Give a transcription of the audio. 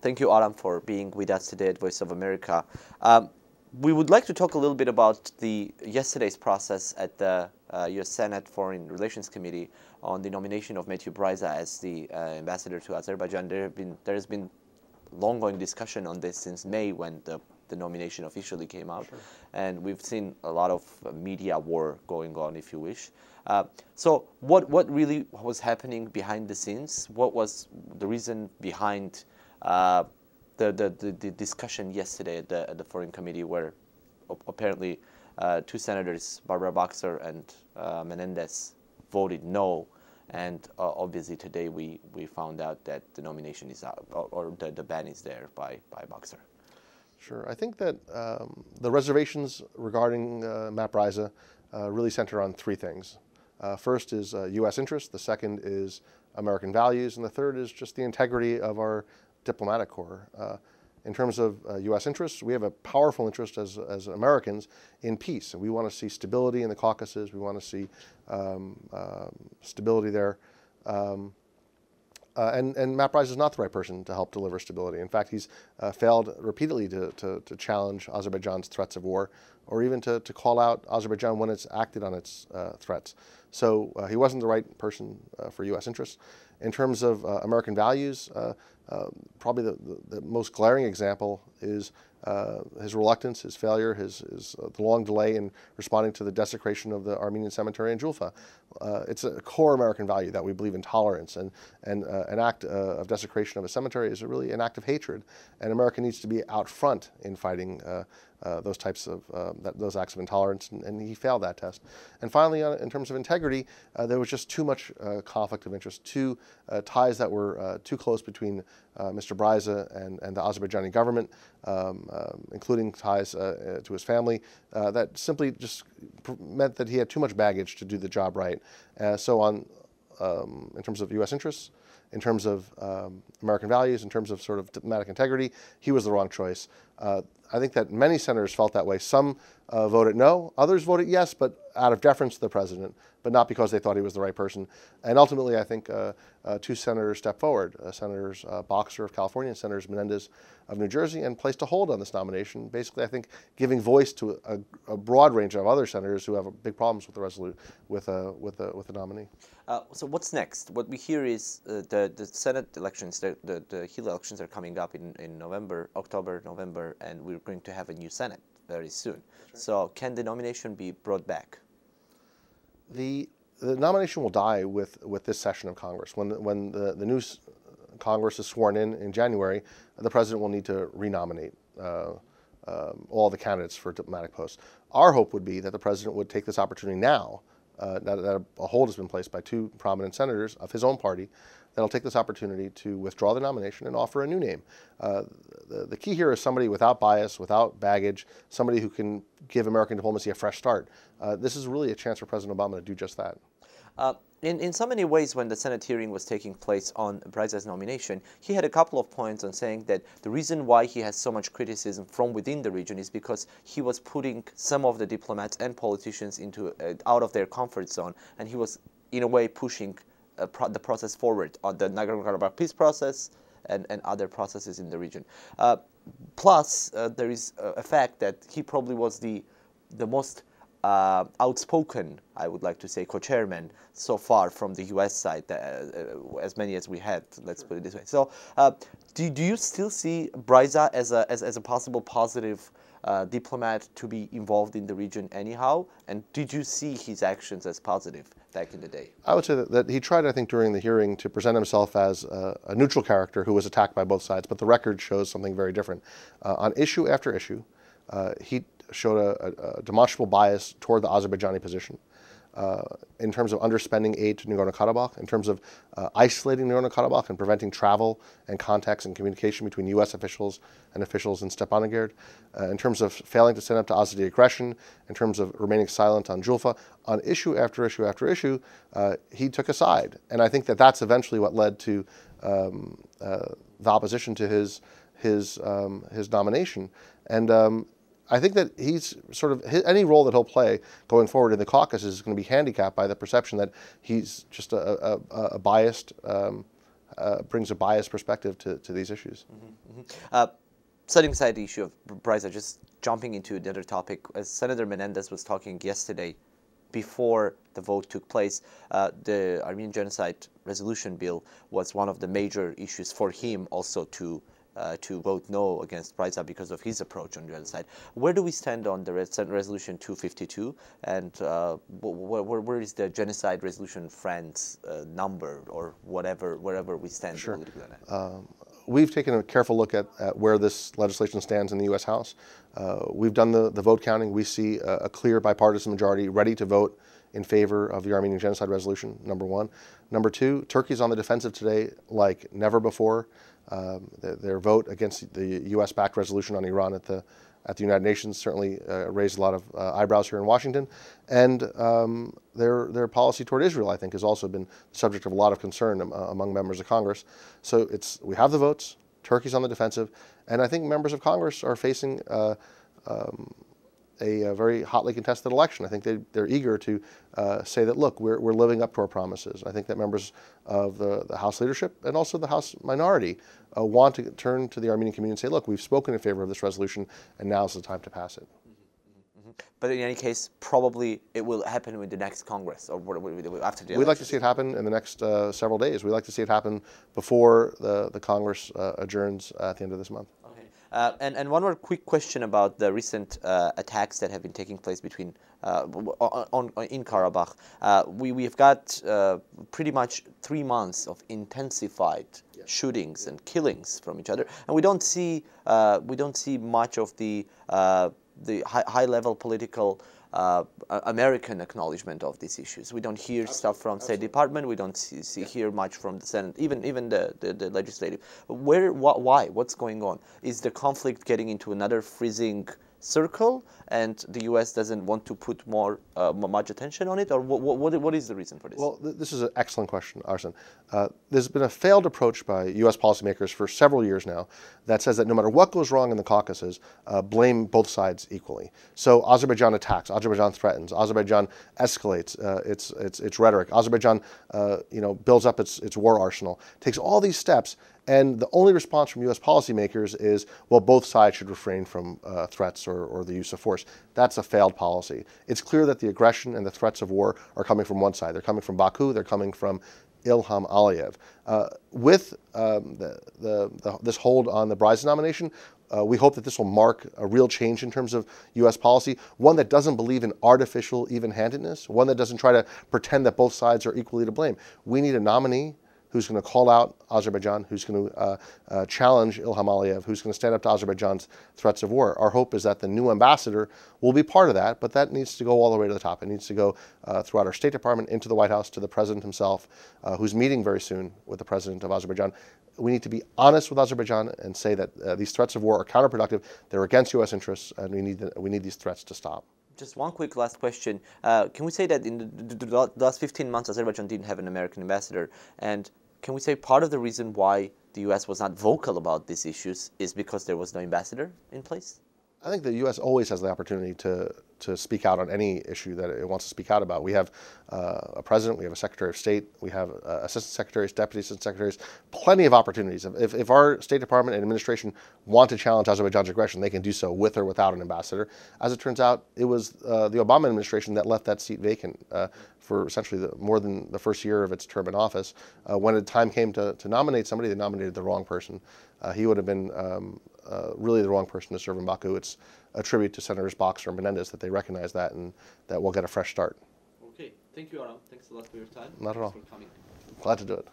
Thank you, Aram, for being with us today at Voice of America. We would like to talk a little bit about yesterday's process at the U.S. Senate Foreign Relations Committee on the nomination of Matthew Bryza as the ambassador to Azerbaijan. There has been long-going discussion on this since May, when the nomination officially came out. Sure. And we've seen a lot of media war going on, if you wish. So what really was happening behind the scenes? What was the reason behind the discussion yesterday at the Foreign Committee, where apparently two senators, Barbara Boxer and Menendez, voted no, and obviously today we found out that the nomination is out, or the ban is there by Boxer. Sure. I think that the reservations regarding Matt Bryza really center on three things. First is U.S. interest, the second is American values, and the third is just the integrity of our diplomatic corps. In terms of U.S. interests, we have a powerful interest as Americans in peace, and we want to see stability in the Caucasus. We want to see stability there. And Matt Bryza is not the right person to help deliver stability. In fact, he's failed repeatedly to challenge Azerbaijan's threats of war, or even to call out Azerbaijan when it's acted on its threats. So he wasn't the right person for U.S. interests. In terms of American values, probably the most glaring example is his reluctance, his failure, the long delay in responding to the desecration of the Armenian cemetery in Julfa. It's a core American value that we believe in tolerance, and an act of desecration of a cemetery is really an act of hatred, and America needs to be out front in fighting those types of those acts of intolerance, and he failed that test. And finally, in terms of integrity, there was just too much conflict of interest, ties that were too close between Mr. Bryza and the Azerbaijani government, including ties to his family, that simply just meant that he had too much baggage to do the job right. So in terms of U.S. interests, in terms of American values, in terms of sort of diplomatic integrity, he was the wrong choice. I think that many senators felt that way. Some voted no, others voted yes, but out of deference to the president, but not because they thought he was the right person. And ultimately, I think two senators stepped forward, Senators Boxer of California and Senators Menendez of New Jersey, and placed a hold on this nomination, basically, I think, giving voice to a broad range of other senators who have big problems with the nominee. So what's next? What we hear is the Senate elections, the Hill elections are coming up in October, November, and we're going to have a new Senate very soon. Sure. So can the nomination be brought back? The nomination will die with this session of Congress. When the new Congress is sworn in January, the president will need to renominate all the candidates for diplomatic posts. Our hope would be that the president would take this opportunity now, that a hold has been placed by two prominent senators of his own party, that'll take this opportunity to withdraw the nomination and offer a new name. The key here is somebody without bias, without baggage, somebody who can give American diplomacy a fresh start. This is really a chance for President Obama to do just that. In so many ways, when the Senate hearing was taking place on Bryza's nomination, he had a couple of points on saying that the reason why he has so much criticism from within the region is because he was putting some of the diplomats and politicians out of their comfort zone, and he was, in a way, pushing the process forward on the Nagorno-Karabakh peace process and other processes in the region. Plus, there is a fact that he probably was the most outspoken, I would like to say, co-chairman so far from the U.S. side, as many as we had, let's put it this way. So do you still see Bryza as a possible positive diplomat to be involved in the region anyhow? And did you see his actions as positive back in the day? I would say that he tried, I think, during the hearing to present himself as a neutral character who was attacked by both sides, but the record shows something very different. On issue after issue, he showed a demonstrable bias toward the Azerbaijani position in terms of underspending aid to Nagorno-Karabakh, in terms of isolating Nagorno-Karabakh and preventing travel and contacts and communication between U.S. officials and officials in Stepanakert, in terms of failing to stand up to Azeri aggression, in terms of remaining silent on Julfa. On issue after issue after issue, he took a side. And I think that that's eventually what led to the opposition to his nomination. And I think that he's any role that he'll play going forward in the Caucasus is going to be handicapped by the perception that he's just a biased brings a biased perspective to these issues. Setting aside the issue of Bryza, just jumping into another topic, as Senator Menendez was talking yesterday, before the vote took place, the Armenian Genocide Resolution Bill was one of the major issues for him also to vote no against Bryza because of his approach on genocide. Where do we stand on the Resolution 252, and where is the Genocide Resolution Friends number, or wherever we stand? Sure. Politically on that? We've taken a careful look at where this legislation stands in the U.S. House. We've done the vote counting. We see a clear bipartisan majority ready to vote in favor of the Armenian Genocide Resolution, number one. Number two, Turkey's on the defensive today like never before. Their vote against the U.S.-backed resolution on Iran at the United Nations certainly raised a lot of eyebrows here in Washington, and their policy toward Israel, I think, has also been the subject of a lot of concern among members of Congress. So we have the votes, Turkey's on the defensive, and I think members of Congress are facing a very hotly contested election. I think they're eager to say that, look, we're living up to our promises. I think that members of the House leadership and also the House minority want to turn to the Armenian community and say, look, we've spoken in favor of this resolution, and now's the time to pass it. But in any case, probably it will happen with the next Congress, or after the election. We'd like to see it happen in the next several days. We'd like to see it happen before the Congress adjourns at the end of this month. And one more quick question about the recent attacks that have been taking place between in Karabakh. We've got pretty much 3 months of intensified shootings and killings from each other, and we don't see much of the high-level political American acknowledgement of these issues. We don't hear stuff from State Department. We don't hear much from the Senate, even the legislative. Why? What's going on? Is the conflict getting into another freezing circle, and the U.S. doesn't want to put much attention on it, or what is the reason for this? Well, this is an excellent question, Arsen. There's been a failed approach by U.S. policymakers for several years now that says that no matter what goes wrong in the Caucasus, blame both sides equally. So Azerbaijan attacks, Azerbaijan threatens, Azerbaijan escalates its rhetoric, Azerbaijan builds up its war arsenal, takes all these steps. And the only response from U.S. policymakers is, well, both sides should refrain from threats or the use of force. That's a failed policy. It's clear that the aggression and the threats of war are coming from one side. They're coming from Baku. They're coming from Ilham Aliyev. With this hold on the Bryza nomination, we hope that this will mark a real change in terms of U.S. policy, one that doesn't believe in artificial even-handedness, one that doesn't try to pretend that both sides are equally to blame. We need a nominee who's going to call out Azerbaijan, who's going to challenge Ilham Aliyev, who's going to stand up to Azerbaijan's threats of war. Our hope is that the new ambassador will be part of that, but that needs to go all the way to the top. It needs to go throughout our State Department, into the White House, to the president himself, who's meeting very soon with the president of Azerbaijan. We need to be honest with Azerbaijan and say that these threats of war are counterproductive, they're against U.S. interests, and we need these threats to stop. Just one quick last question. Can we say that in the last 15 months, Azerbaijan didn't have an American ambassador? And can we say part of the reason why the U.S. was not vocal about these issues is because there was no ambassador in place? I think the U.S. always has the opportunity to speak out on any issue that it wants to speak out about. We have a president, we have a secretary of state, we have assistant secretaries, deputy assistant secretaries, plenty of opportunities. If our State Department and administration want to challenge Azerbaijan's aggression, they can do so with or without an ambassador. As it turns out, it was the Obama administration that left that seat vacant for essentially more than the first year of its term in office. When the time came to nominate somebody, they nominated the wrong person. He would have been really the wrong person to serve in Baku. It's a tribute to Senators Boxer and Menendez that they recognize that, and that we'll get a fresh start. Okay. Thank you, Aram. Thanks a lot for your time. Not at all. Thanks for coming. Glad to do it.